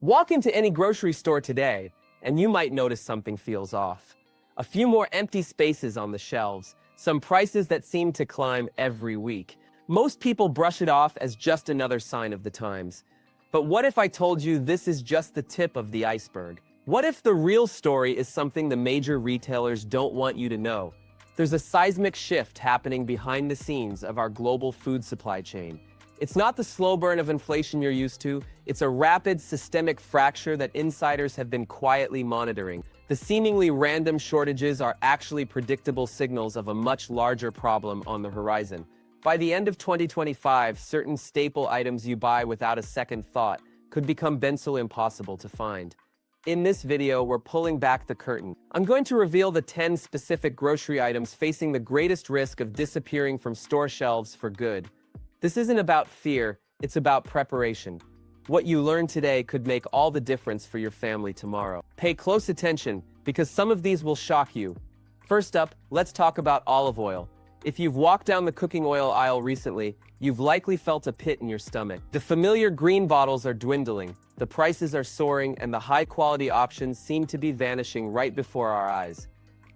Walk into any grocery store today, and you might notice something feels off. A few more empty spaces on the shelves, some prices that seem to climb every week. Most people brush it off as just another sign of the times. But what if I told you this is just the tip of the iceberg? What if the real story is something the major retailers don't want you to know? There's a seismic shift happening behind the scenes of our global food supply chain. It's not the slow burn of inflation you're used to, it's a rapid systemic fracture that insiders have been quietly monitoring. The seemingly random shortages are actually predictable signals of a much larger problem on the horizon. By the end of 2025, certain staple items you buy without a second thought could become benzo impossible to find. In this video, we're pulling back the curtain. I'm going to reveal the 10 specific grocery items facing the greatest risk of disappearing from store shelves for good. This isn't about fear, it's about preparation. What you learn today could make all the difference for your family tomorrow. Pay close attention, because some of these will shock you. First up, let's talk about olive oil. If you've walked down the cooking oil aisle recently, you've likely felt a pit in your stomach. The familiar green bottles are dwindling, the prices are soaring, and the high-quality options seem to be vanishing right before our eyes.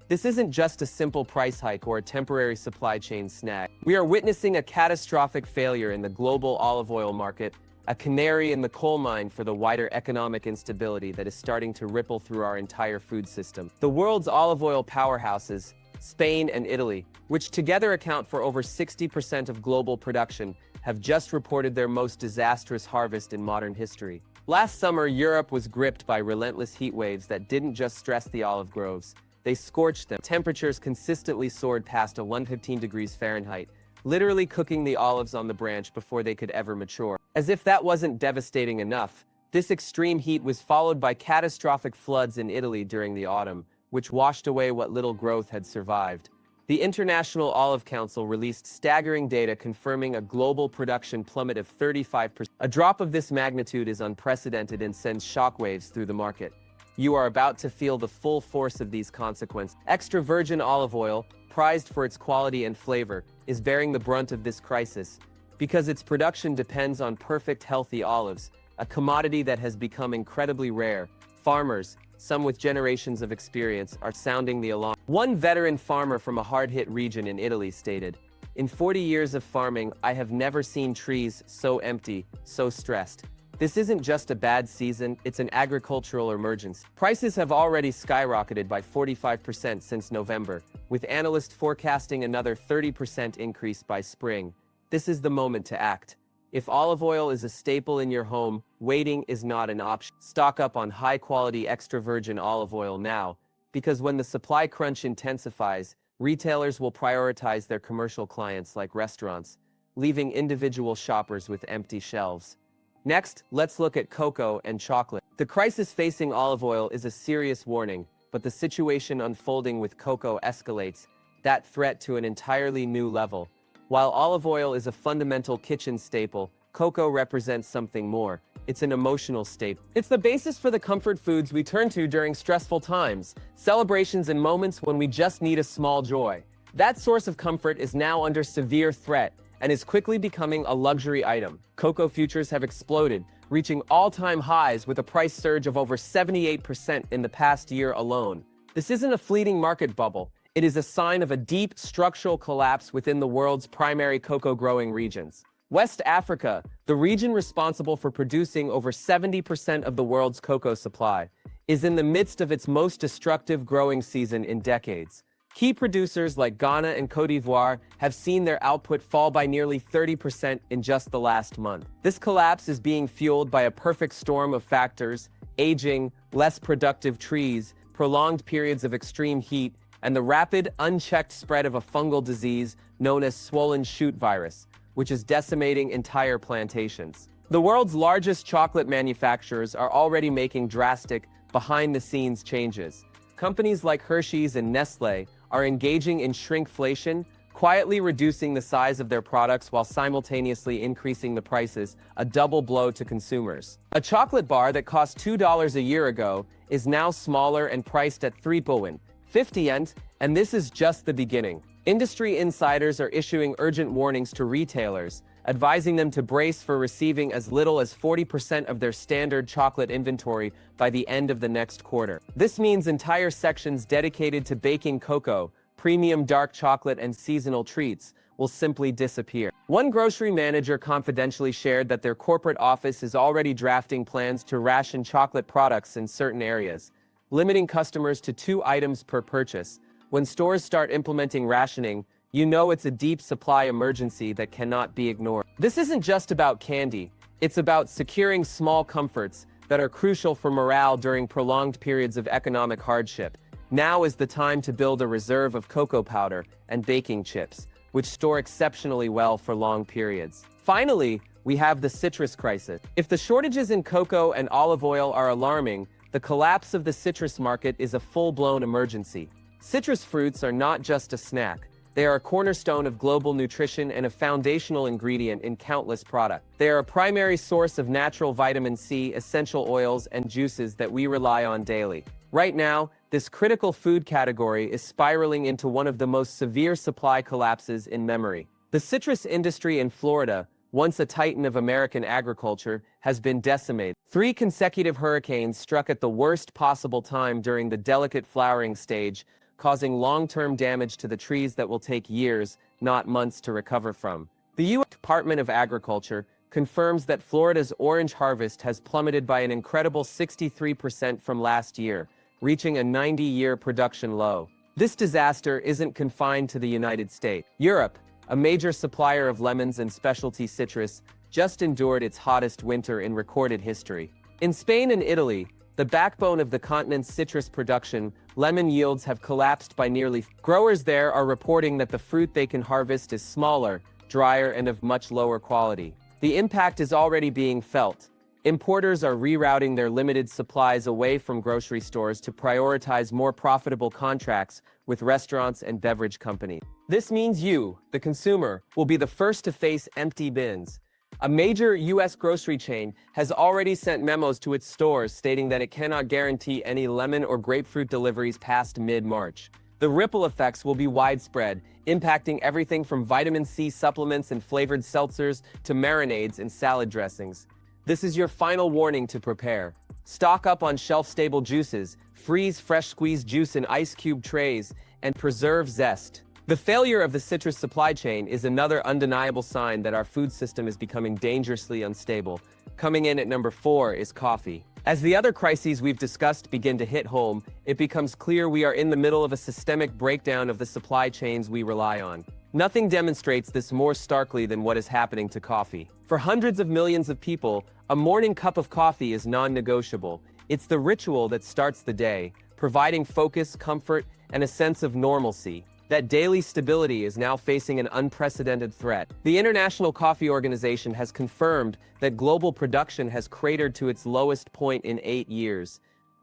This isn't just a simple price hike or a temporary supply chain snag. We are witnessing a catastrophic failure in the global olive oil market, a canary in the coal mine for the wider economic instability that is starting to ripple through our entire food system. The world's olive oil powerhouses, Spain and Italy, which together account for over 60% of global production, have just reported their most disastrous harvest in modern history. Last summer, Europe was gripped by relentless heat waves that didn't just stress the olive groves. They scorched them. Temperatures consistently soared past 115 degrees Fahrenheit, literally cooking the olives on the branch before they could ever mature. As if that wasn't devastating enough, this extreme heat was followed by catastrophic floods in Italy during the autumn, which washed away what little growth had survived. The International Olive Council released staggering data confirming a global production plummet of 35%. A drop of this magnitude is unprecedented and sends shockwaves through the market. You are about to feel the full force of these consequences. Extra virgin olive oil, prized for its quality and flavor, is bearing the brunt of this crisis because its production depends on perfect, healthy olives, a commodity that has become incredibly rare. Farmers, some with generations of experience, are sounding the alarm. One veteran farmer from a hard-hit region in Italy stated, "In 40 years of farming, I have never seen trees so empty, so stressed. This isn't just a bad season, it's an agricultural emergency." Prices have already skyrocketed by 45% since November, with analysts forecasting another 30% increase by spring. This is the moment to act. If olive oil is a staple in your home, waiting is not an option. Stock up on high-quality extra virgin olive oil now, because when the supply crunch intensifies, retailers will prioritize their commercial clients like restaurants, leaving individual shoppers with empty shelves. Next, let's look at cocoa and chocolate. The crisis facing olive oil is a serious warning, but the situation unfolding with cocoa escalates that threat to an entirely new level. While olive oil is a fundamental kitchen staple, cocoa represents something more. It's an emotional staple. It's the basis for the comfort foods we turn to during stressful times, celebrations, and moments when we just need a small joy. That source of comfort is now under severe threat and is quickly becoming a luxury item. Cocoa futures have exploded, reaching all-time highs with a price surge of over 78% in the past year alone. This isn't a fleeting market bubble. It is a sign of a deep structural collapse within the world's primary cocoa-growing regions. West Africa, the region responsible for producing over 70% of the world's cocoa supply, is in the midst of its most destructive growing season in decades. Key producers like Ghana and Côte d'Ivoire have seen their output fall by nearly 30% in just the last month. This collapse is being fueled by a perfect storm of factors: aging, less productive trees, prolonged periods of extreme heat, and the rapid, unchecked spread of a fungal disease known as swollen shoot virus, which is decimating entire plantations. The world's largest chocolate manufacturers are already making drastic, behind-the-scenes changes. Companies like Hershey's and Nestlé are engaging in shrinkflation, quietly reducing the size of their products while simultaneously increasing the prices, a double blow to consumers. A chocolate bar that cost $2 a year ago is now smaller and priced at 3.50 yen, and this is just the beginning. Industry insiders are issuing urgent warnings to retailers, advising them to brace for receiving as little as 40% of their standard chocolate inventory by the end of the next quarter. This means entire sections dedicated to baking cocoa, premium dark chocolate, and seasonal treats will simply disappear. One grocery manager confidentially shared that their corporate office is already drafting plans to ration chocolate products in certain areas, limiting customers to 2 items per purchase. When stores start implementing rationing, you know it's a deep supply emergency that cannot be ignored. This isn't just about candy, it's about securing small comforts that are crucial for morale during prolonged periods of economic hardship. Now is the time to build a reserve of cocoa powder and baking chips, which store exceptionally well for long periods. Finally, we have the citrus crisis. If the shortages in cocoa and olive oil are alarming, the collapse of the citrus market is a full-blown emergency. Citrus fruits are not just a snack. They are a cornerstone of global nutrition and a foundational ingredient in countless products. They are a primary source of natural vitamin C, essential oils, and juices that we rely on daily. Right now, this critical food category is spiraling into one of the most severe supply collapses in memory. The citrus industry in Florida, once a titan of American agriculture, has been decimated. 3 consecutive hurricanes struck at the worst possible time during the delicate flowering stage, causing long-term damage to the trees that will take years, not months, to recover from. The U.S. Department of Agriculture confirms that Florida's orange harvest has plummeted by an incredible 63% from last year, reaching a 90-year production low. This disaster isn't confined to the United States. Europe, a major supplier of lemons and specialty citrus, just endured its hottest winter in recorded history. In Spain and Italy, the backbone of the continent's citrus production, lemon yields have collapsed by nearly. Growers there are reporting that the fruit they can harvest is smaller, drier, and of much lower quality. The impact is already being felt. Importers are rerouting their limited supplies away from grocery stores to prioritize more profitable contracts with restaurants and beverage companies. This means you, the consumer, will be the first to face empty bins. A major U.S. grocery chain has already sent memos to its stores stating that it cannot guarantee any lemon or grapefruit deliveries past mid-March. The ripple effects will be widespread, impacting everything from vitamin C supplements and flavored seltzers to marinades and salad dressings. This is your final warning to prepare. Stock up on shelf-stable juices, freeze fresh squeezed juice in ice cube trays, and preserve zest. The failure of the citrus supply chain is another undeniable sign that our food system is becoming dangerously unstable. Coming in at number 4 is coffee. As the other crises we've discussed begin to hit home, it becomes clear we are in the middle of a systemic breakdown of the supply chains we rely on. Nothing demonstrates this more starkly than what is happening to coffee. For hundreds of millions of people, a morning cup of coffee is non-negotiable. It's the ritual that starts the day, providing focus, comfort, and a sense of normalcy. That daily stability is now facing an unprecedented threat. The International Coffee Organization has confirmed that global production has cratered to its lowest point in 8 years.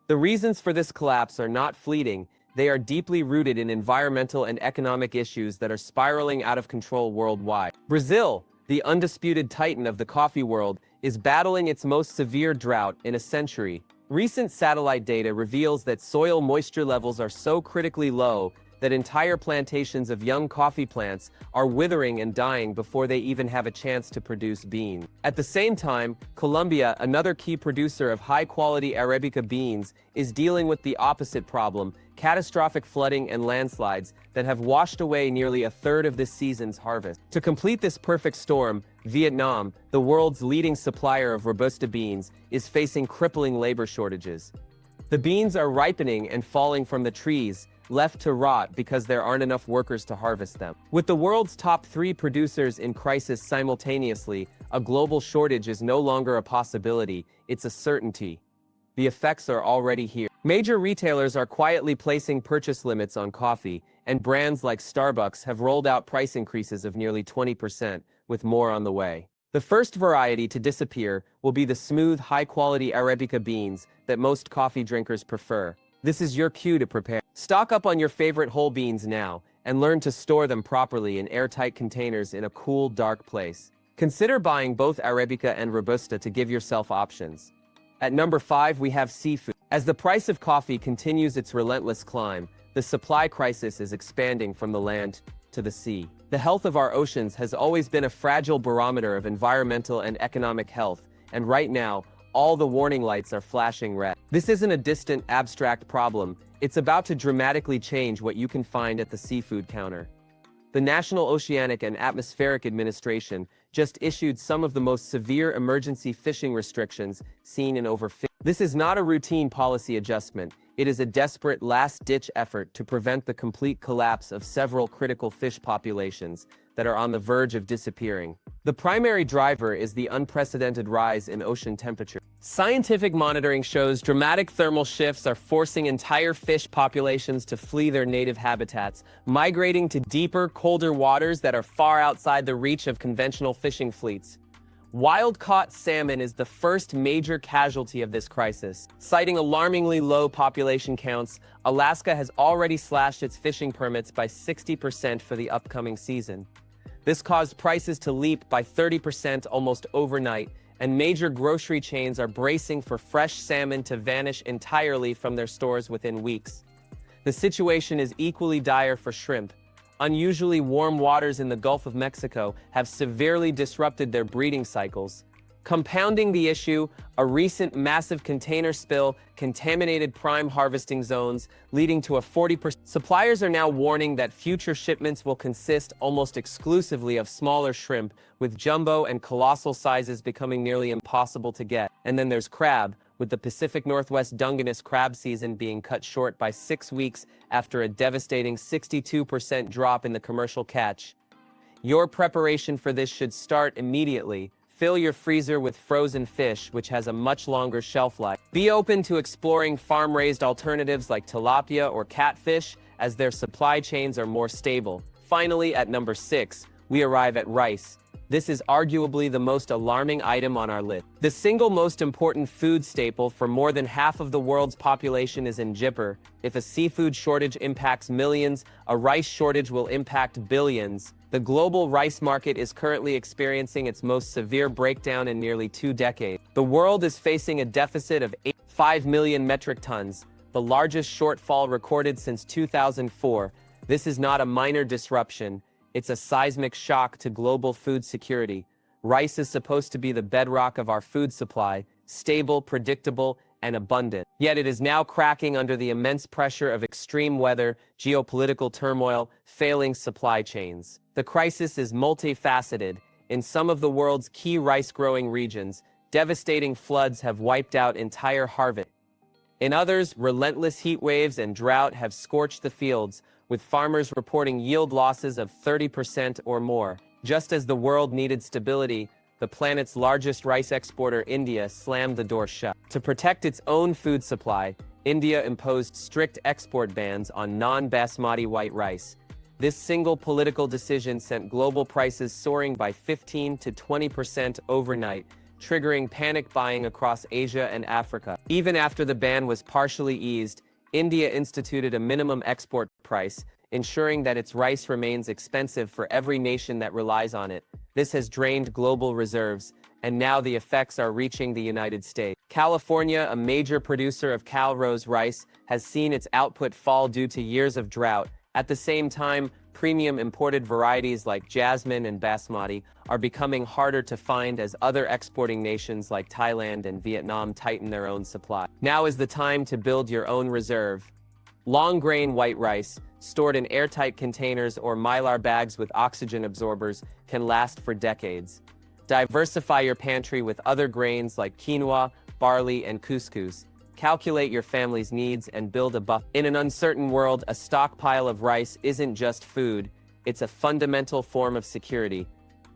The reasons for this collapse are not fleeting. They are deeply rooted in environmental and economic issues that are spiraling out of control worldwide. Brazil, the undisputed titan of the coffee world, is battling its most severe drought in a century. Recent satellite data reveals that soil moisture levels are so critically low that entire plantations of young coffee plants are withering and dying before they even have a chance to produce beans. At the same time, Colombia, another key producer of high-quality Arabica beans, is dealing with the opposite problem: catastrophic flooding and landslides that have washed away nearly a third of this season's harvest. To complete this perfect storm, Vietnam, the world's leading supplier of Robusta beans, is facing crippling labor shortages. The beans are ripening and falling from the trees, left to rot because there aren't enough workers to harvest them. With the world's top 3 producers in crisis simultaneously, a global shortage is no longer a possibility, it's a certainty. The effects are already here. Major retailers are quietly placing purchase limits on coffee, and brands like Starbucks have rolled out price increases of nearly 20%, with more on the way. The first variety to disappear will be the smooth, high-quality Arabica beans that most coffee drinkers prefer. This is your cue to prepare. Stock up on your favorite whole beans now, and learn to store them properly in airtight containers in a cool, dark place. Consider buying both Arabica and Robusta to give yourself options. At number 5, we have seafood. As the price of coffee continues its relentless climb, the supply crisis is expanding from the land to the sea. The health of our oceans has always been a fragile barometer of environmental and economic health, and right now, all the warning lights are flashing red. This isn't a distant, abstract problem. It's about to dramatically change what you can find at the seafood counter. The National Oceanic and Atmospheric Administration just issued some of the most severe emergency fishing restrictions seen in over 50 years. This is not a routine policy adjustment. It is a desperate last-ditch effort to prevent the complete collapse of several critical fish populations that are on the verge of disappearing. The primary driver is the unprecedented rise in ocean temperature. Scientific monitoring shows dramatic thermal shifts are forcing entire fish populations to flee their native habitats, migrating to deeper, colder waters that are far outside the reach of conventional fishing fleets. Wild-caught salmon is the first major casualty of this crisis. Citing alarmingly low population counts, Alaska has already slashed its fishing permits by 60% for the upcoming season. This caused prices to leap by 30% almost overnight, and major grocery chains are bracing for fresh salmon to vanish entirely from their stores within weeks. The situation is equally dire for shrimp. Unusually warm waters in the Gulf of Mexico have severely disrupted their breeding cycles. Compounding the issue, a recent massive container spill contaminated prime harvesting zones, leading to a 40%. Suppliers are now warning that future shipments will consist almost exclusively of smaller shrimp, with jumbo and colossal sizes becoming nearly impossible to get. And then there's crab, with the Pacific Northwest Dungeness crab season being cut short by 6 weeks after a devastating 62% drop in the commercial catch. Your preparation for this should start immediately. Fill your freezer with frozen fish, which has a much longer shelf life. Be open to exploring farm-raised alternatives like tilapia or catfish, as their supply chains are more stable. Finally, at number 6, we arrive at rice. This is arguably the most alarming item on our list. The single most important food staple for more than half of the world's population is in jeopardy. If a seafood shortage impacts millions, a rice shortage will impact billions. The global rice market is currently experiencing its most severe breakdown in nearly 2 decades. The world is facing a deficit of 5 million metric tons, the largest shortfall recorded since 2004. This is not a minor disruption. It's a seismic shock to global food security. Rice is supposed to be the bedrock of our food supply, stable, predictable, and abundant. Yet it is now cracking under the immense pressure of extreme weather, geopolitical turmoil, failing supply chains. The crisis is multifaceted. In some of the world's key rice-growing regions, devastating floods have wiped out entire harvests. In others, relentless heat waves and drought have scorched the fields, with farmers reporting yield losses of 30% or more. Just as the world needed stability, the planet's largest rice exporter, India, slammed the door shut. To protect its own food supply, India imposed strict export bans on non-basmati white rice. This single political decision sent global prices soaring by 15 to 20% overnight, triggering panic buying across Asia and Africa. Even after the ban was partially eased, India instituted a minimum export price, ensuring that its rice remains expensive for every nation that relies on it. This has drained global reserves, and now the effects are reaching the United States. California, a major producer of Calrose rice, has seen its output fall due to years of drought. At the same time, premium imported varieties like jasmine and basmati are becoming harder to find as other exporting nations like Thailand and Vietnam tighten their own supply. Now is the time to build your own reserve. Long-grain white rice, stored in airtight containers or mylar bags with oxygen absorbers, can last for decades. Diversify your pantry with other grains like quinoa, barley, and couscous. Calculate your family's needs and build a buffer. In an uncertain world, a stockpile of rice isn't just food, it's a fundamental form of security.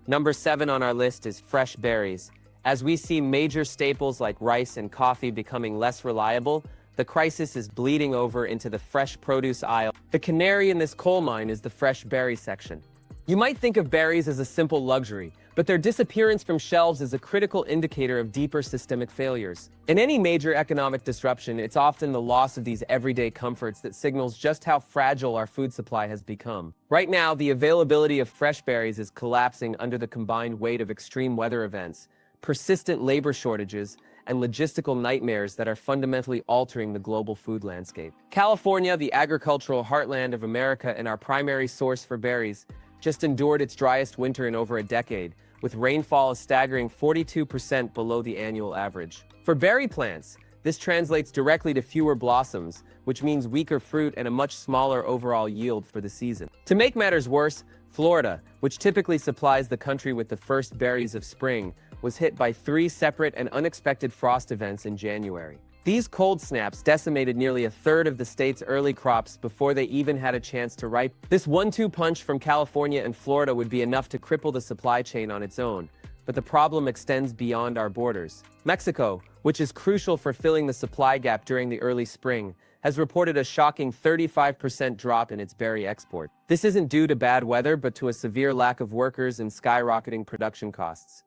Number 7 on our list is fresh berries. As we see major staples like rice and coffee becoming less reliable, the crisis is bleeding over into the fresh produce aisle. The canary in this coal mine is the fresh berry section. You might think of berries as a simple luxury, but their disappearance from shelves is a critical indicator of deeper systemic failures. In any major economic disruption, it's often the loss of these everyday comforts that signals just how fragile our food supply has become. Right now, the availability of fresh berries is collapsing under the combined weight of extreme weather events, persistent labor shortages, and logistical nightmares that are fundamentally altering the global food landscape. California, the agricultural heartland of America and our primary source for berries, just endured its driest winter in over a decade, with rainfall a staggering 42% below the annual average. For berry plants, this translates directly to fewer blossoms, which means weaker fruit and a much smaller overall yield for the season. To make matters worse, Florida, which typically supplies the country with the first berries of spring, was hit by 3 separate and unexpected frost events in January. These cold snaps decimated nearly a third of the state's early crops before they even had a chance to ripen. This 1-2 punch from California and Florida would be enough to cripple the supply chain on its own, but the problem extends beyond our borders. Mexico, which is crucial for filling the supply gap during the early spring, has reported a shocking 35% drop in its berry export. This isn't due to bad weather, but to a severe lack of workers and skyrocketing production costs.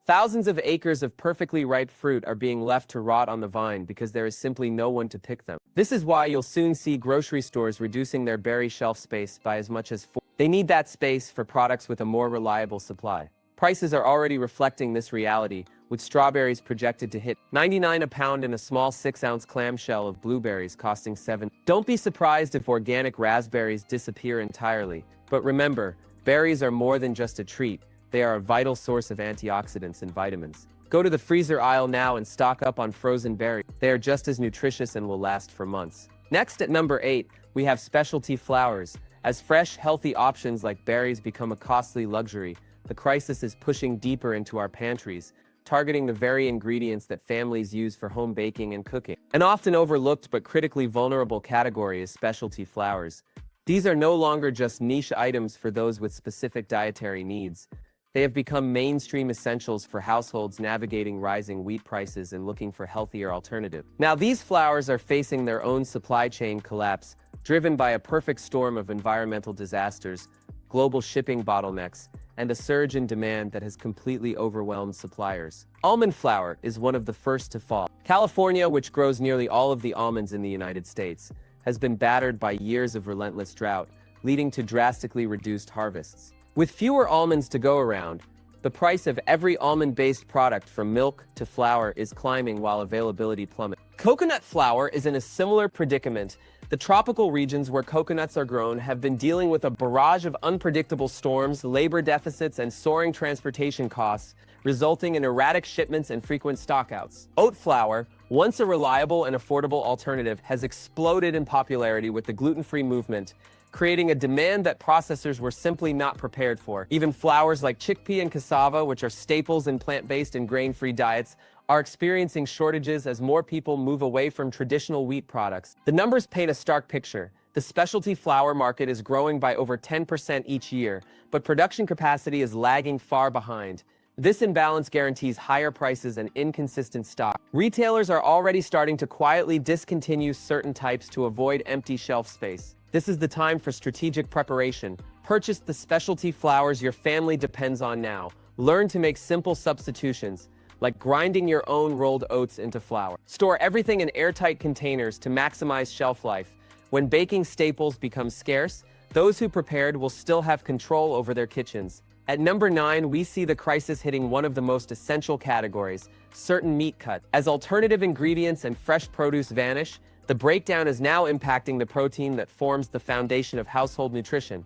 Thousands of acres of perfectly ripe fruit are being left to rot on the vine because there is simply no one to pick them. This is why you'll soon see grocery stores reducing their berry shelf space by as much as 4. They need that space for products with a more reliable supply. Prices are already reflecting this reality, with strawberries projected to hit $99 a pound and a small 6-ounce clamshell of blueberries costing $7. Don't be surprised if organic raspberries disappear entirely. But remember, berries are more than just a treat. They are a vital source of antioxidants and vitamins. Go to the freezer aisle now and stock up on frozen berries. They are just as nutritious and will last for months. Next, at number 8, we have specialty flowers. As fresh, healthy options like berries become a costly luxury, the crisis is pushing deeper into our pantries, targeting the very ingredients that families use for home baking and cooking. An often overlooked but critically vulnerable category is specialty flowers. These are no longer just niche items for those with specific dietary needs. They have become mainstream essentials for households navigating rising wheat prices and looking for healthier alternatives. Now, these flowers are facing their own supply chain collapse, driven by a perfect storm of environmental disasters, global shipping bottlenecks, and a surge in demand that has completely overwhelmed suppliers. Almond flour is one of the first to fall. California, which grows nearly all of the almonds in the United States, has been battered by years of relentless drought, leading to drastically reduced harvests. With fewer almonds to go around, the price of every almond-based product from milk to flour is climbing while availability plummets. Coconut flour is in a similar predicament. The tropical regions where coconuts are grown have been dealing with a barrage of unpredictable storms, labor deficits, and soaring transportation costs, resulting in erratic shipments and frequent stockouts. Oat flour, once a reliable and affordable alternative, has exploded in popularity with the gluten-free movement, creating a demand that processors were simply not prepared for. Even flours like chickpea and cassava, which are staples in plant-based and grain-free diets, are experiencing shortages as more people move away from traditional wheat products. The numbers paint a stark picture. The specialty flour market is growing by over 10% each year, but production capacity is lagging far behind. This imbalance guarantees higher prices and inconsistent stock. Retailers are already starting to quietly discontinue certain types to avoid empty shelf space. This is the time for strategic preparation. Purchase the specialty flours your family depends on now. Learn to make simple substitutions, like grinding your own rolled oats into flour. Store everything in airtight containers to maximize shelf life. When baking staples become scarce, those who prepared will still have control over their kitchens. At number 9, we see the crisis hitting one of the most essential categories, certain meat cuts. As alternative ingredients and fresh produce vanish, the breakdown is now impacting the protein that forms the foundation of household nutrition.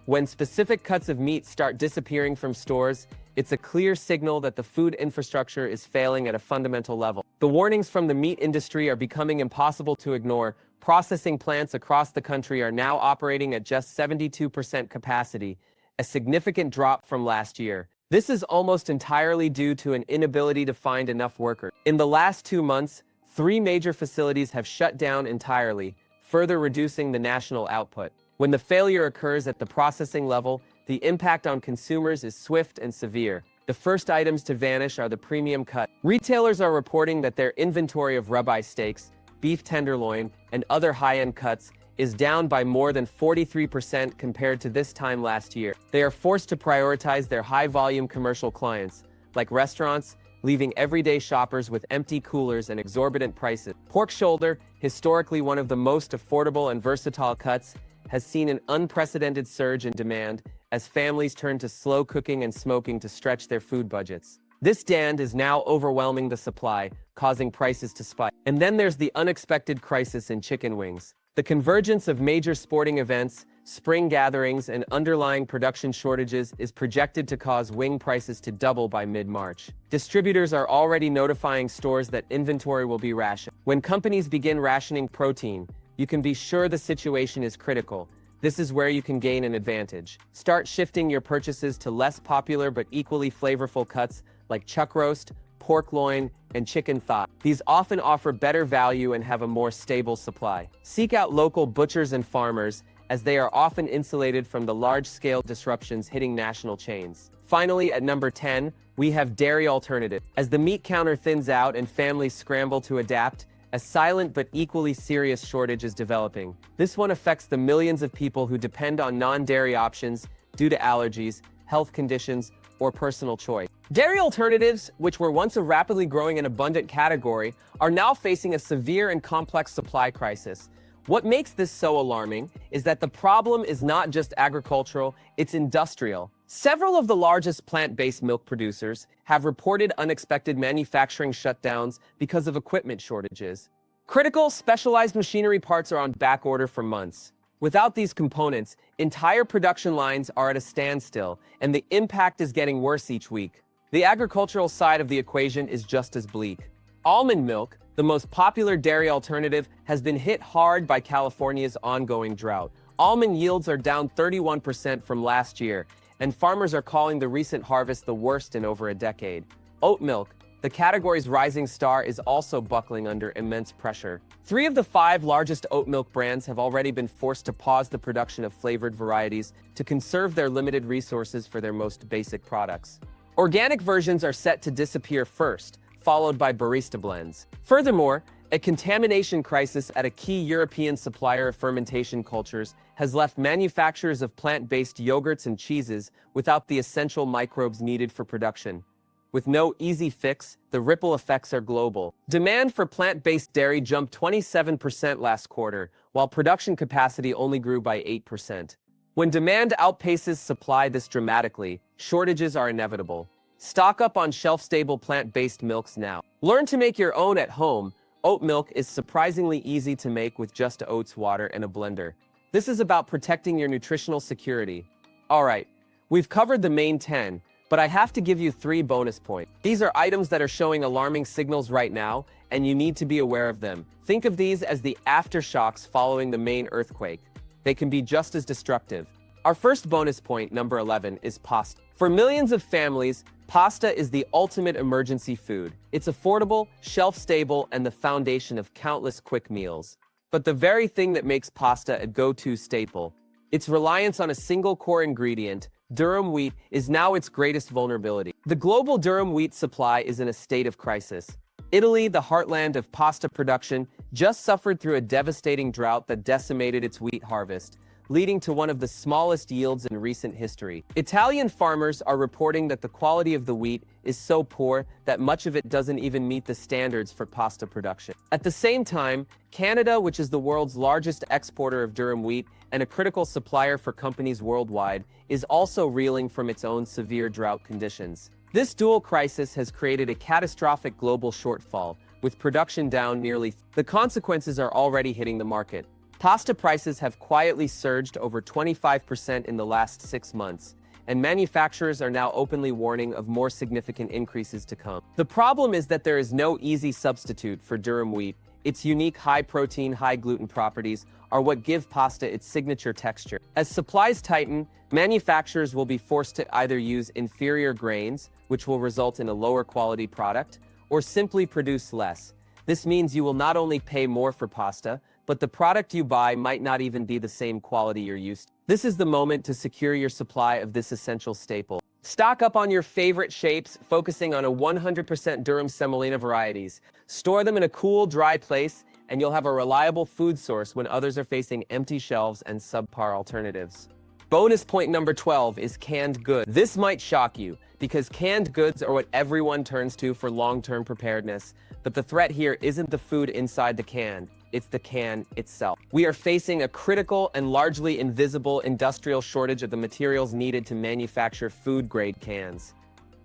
When specific cuts of meat start disappearing from stores, it's a clear signal that the food infrastructure is failing at a fundamental level. The warnings from the meat industry are becoming impossible to ignore. Processing plants across the country are now operating at just 72% capacity, a significant drop from last year. This is almost entirely due to an inability to find enough workers. In the last 2 months, 3 major facilities have shut down entirely, further reducing the national output. When the failure occurs at the processing level, the impact on consumers is swift and severe. The first items to vanish are the premium cut. Retailers are reporting that their inventory of ribeye steaks, beef tenderloin, and other high-end cuts is down by more than 43% compared to this time last year. They are forced to prioritize their high-volume commercial clients, like restaurants, leaving everyday shoppers with empty coolers and exorbitant prices. Pork shoulder, historically one of the most affordable and versatile cuts, has seen an unprecedented surge in demand as families turn to slow cooking and smoking to stretch their food budgets. This demand is now overwhelming the supply, causing prices to spike. And then there's the unexpected crisis in chicken wings. The convergence of major sporting events, spring gatherings, and underlying production shortages is projected to cause wing prices to double by mid-March. Distributors are already notifying stores that inventory will be rationed. When companies begin rationing protein, you can be sure the situation is critical. This is where you can gain an advantage. Start shifting your purchases to less popular but equally flavorful cuts like chuck roast, pork loin, and chicken thigh. These often offer better value and have a more stable supply. Seek out local butchers and farmers, as they are often insulated from the large-scale disruptions hitting national chains. Finally, at number 10, we have dairy alternative. As the meat counter thins out and families scramble to adapt, a silent but equally serious shortage is developing. This one affects the millions of people who depend on non-dairy options due to allergies, health conditions, or personal choice. Dairy alternatives, which were once a rapidly growing and abundant category, are now facing a severe and complex supply crisis. What makes this so alarming is that the problem is not just agricultural, it's industrial. Several of the largest plant-based milk producers have reported unexpected manufacturing shutdowns because of equipment shortages. Critical, specialized machinery parts are on backorder for months. Without these components, entire production lines are at a standstill, and the impact is getting worse each week. The agricultural side of the equation is just as bleak. Almond milk, the most popular dairy alternative, has been hit hard by California's ongoing drought. Almond yields are down 31% from last year, and farmers are calling the recent harvest the worst in over a decade. Oat milk, the category's rising star, is also buckling under immense pressure. 3 of the 5 largest oat milk brands have already been forced to pause the production of flavored varieties to conserve their limited resources for their most basic products. Organic versions are set to disappear first, followed by barista blends. Furthermore, a contamination crisis at a key European supplier of fermentation cultures has left manufacturers of plant-based yogurts and cheeses without the essential microbes needed for production. With no easy fix, the ripple effects are global. Demand for plant-based dairy jumped 27% last quarter, while production capacity only grew by 8%. When demand outpaces supply this dramatically, shortages are inevitable. Stock up on shelf-stable plant-based milks now. Learn to make your own at home. Oat milk is surprisingly easy to make with just oats, water, and a blender. This is about protecting your nutritional security. Alright, we've covered the main 10, but I have to give you 3 bonus points. These are items that are showing alarming signals right now, and you need to be aware of them. Think of these as the aftershocks following the main earthquake. They can be just as destructive. Our first bonus point, number 11, is pasta. For millions of families, pasta is the ultimate emergency food. It's affordable, shelf-stable, and the foundation of countless quick meals. But the very thing that makes pasta a go-to staple, its reliance on a single core ingredient, durum wheat, is now its greatest vulnerability. The global durum wheat supply is in a state of crisis. Italy, the heartland of pasta production, just suffered through a devastating drought that decimated its wheat harvest, leading to one of the smallest yields in recent history. Italian farmers are reporting that the quality of the wheat is so poor that much of it doesn't even meet the standards for pasta production. At the same time, Canada, which is the world's largest exporter of durum wheat and a critical supplier for companies worldwide, is also reeling from its own severe drought conditions. This dual crisis has created a catastrophic global shortfall, with production down nearly. The consequences are already hitting the market. Pasta prices have quietly surged over 25% in the last 6 months, and manufacturers are now openly warning of more significant increases to come. The problem is that there is no easy substitute for durum wheat. Its unique high-protein, high-gluten properties are what give pasta its signature texture. As supplies tighten, manufacturers will be forced to either use inferior grains, which will result in a lower-quality product, or simply produce less. This means you will not only pay more for pasta, but the product you buy might not even be the same quality you're used to. This is the moment to secure your supply of this essential staple. Stock up on your favorite shapes, focusing on a 100% durum semolina varieties. Store them in a cool, dry place, and you'll have a reliable food source when others are facing empty shelves and subpar alternatives. Bonus point number 12 is canned goods. This might shock you, because canned goods are what everyone turns to for long-term preparedness. But the threat here isn't the food inside the can. It's the can itself. We are facing a critical and largely invisible industrial shortage of the materials needed to manufacture food-grade cans: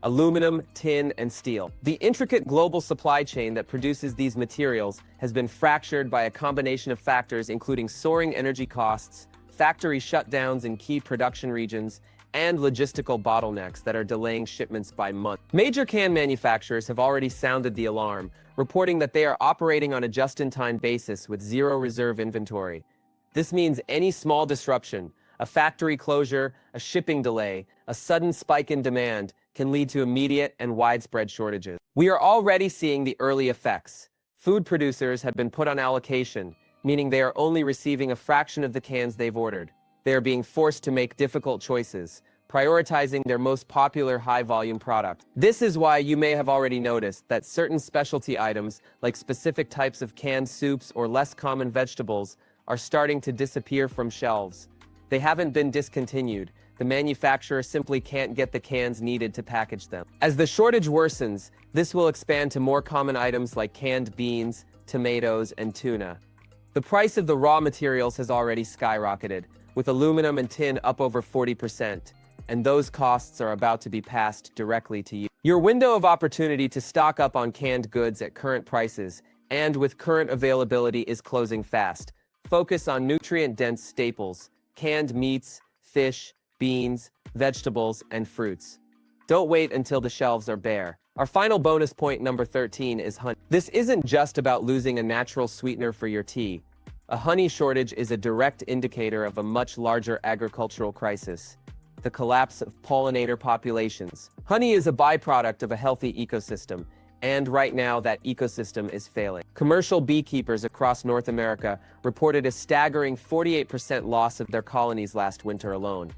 aluminum, tin, and steel. The intricate global supply chain that produces these materials has been fractured by a combination of factors including soaring energy costs, factory shutdowns in key production regions, and logistical bottlenecks that are delaying shipments by months. Major can manufacturers have already sounded the alarm, reporting that they are operating on a just-in-time basis with zero reserve inventory. This means any small disruption, a factory closure, a shipping delay, a sudden spike in demand, can lead to immediate and widespread shortages. We are already seeing the early effects. Food producers have been put on allocation, meaning they are only receiving a fraction of the cans they've ordered. They are being forced to make difficult choices, prioritizing their most popular high-volume product. This is why you may have already noticed that certain specialty items, like specific types of canned soups or less common vegetables, are starting to disappear from shelves. They haven't been discontinued. The manufacturer simply can't get the cans needed to package them. As the shortage worsens, this will expand to more common items like canned beans, tomatoes, and tuna. The price of the raw materials has already skyrocketed, with aluminum and tin up over 40%, and those costs are about to be passed directly to you. Your window of opportunity to stock up on canned goods at current prices and with current availability is closing fast. Focus on nutrient-dense staples, canned meats, fish, beans, vegetables, and fruits. Don't wait until the shelves are bare. Our final bonus point, number 13, is honey. This isn't just about losing a natural sweetener for your tea. A honey shortage is a direct indicator of a much larger agricultural crisis: the collapse of pollinator populations. Honey is a byproduct of a healthy ecosystem, and right now that ecosystem is failing. Commercial beekeepers across North America reported a staggering 48% loss of their colonies last winter alone,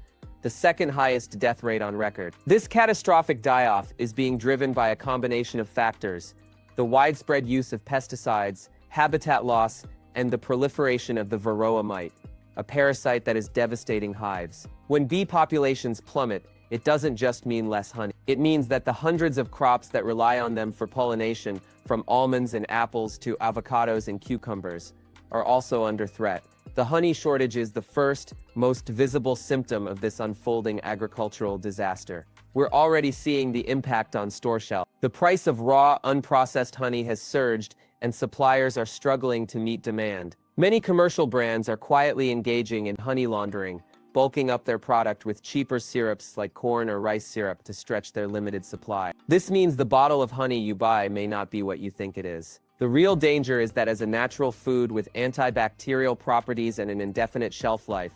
the second highest death rate on record. This catastrophic die-off is being driven by a combination of factors: the widespread use of pesticides, habitat loss, and the proliferation of the varroa mite, a parasite that is devastating hives. When bee populations plummet, it doesn't just mean less honey. It means that the hundreds of crops that rely on them for pollination, from almonds and apples to avocados and cucumbers, are also under threat. The honey shortage is the first, most visible symptom of this unfolding agricultural disaster. We're already seeing the impact on store shelves. The price of raw, unprocessed honey has surged, and suppliers are struggling to meet demand. Many commercial brands are quietly engaging in honey laundering, bulking up their product with cheaper syrups like corn or rice syrup to stretch their limited supply. This means the bottle of honey you buy may not be what you think it is. The real danger is that as a natural food with antibacterial properties and an indefinite shelf life,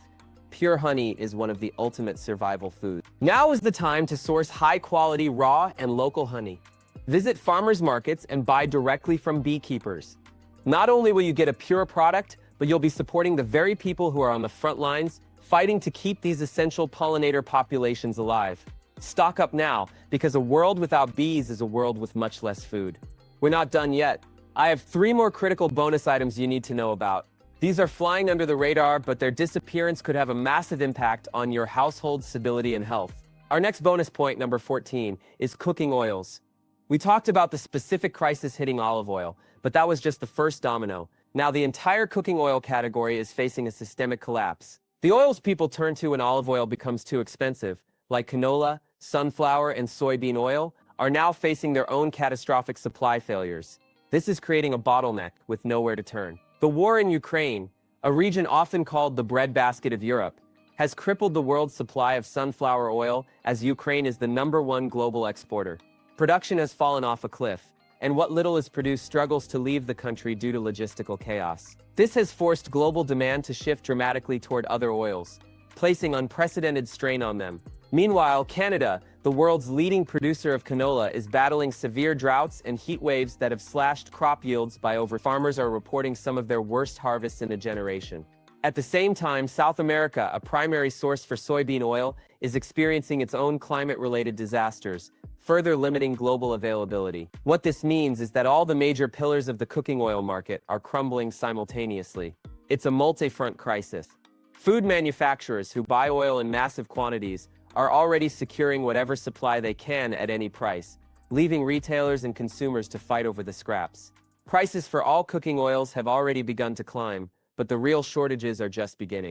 pure honey is one of the ultimate survival foods. Now is the time to source high-quality raw and local honey. Visit farmers markets and buy directly from beekeepers. Not only will you get a pure product, but you'll be supporting the very people who are on the front lines, fighting to keep these essential pollinator populations alive. Stock up now, because a world without bees is a world with much less food. We're not done yet. I have 3 more critical bonus items you need to know about. These are flying under the radar, but their disappearance could have a massive impact on your household's stability and health. Our next bonus point, number 14, is cooking oils. We talked about the specific crisis hitting olive oil, but that was just the first domino. Now the entire cooking oil category is facing a systemic collapse. The oils people turn to when olive oil becomes too expensive, like canola, sunflower, and soybean oil, are now facing their own catastrophic supply failures. This is creating a bottleneck with nowhere to turn. The war in Ukraine, a region often called the breadbasket of Europe, has crippled the world's supply of sunflower oil, as Ukraine is the #1 global exporter. Production has fallen off a cliff, and what little is produced struggles to leave the country due to logistical chaos. This has forced global demand to shift dramatically toward other oils, placing unprecedented strain on them. Meanwhile, Canada, the world's leading producer of canola, is battling severe droughts and heat waves that have slashed crop yields by over. Farmers are reporting some of their worst harvests in a generation. At the same time, South America, a primary source for soybean oil, is experiencing its own climate-related disasters, further limiting global availability. What this means is that all the major pillars of the cooking oil market are crumbling simultaneously. It's a multi-front crisis. Food manufacturers who buy oil in massive quantities are already securing whatever supply they can at any price, leaving retailers and consumers to fight over the scraps. Prices for all cooking oils have already begun to climb, but the real shortages are just beginning.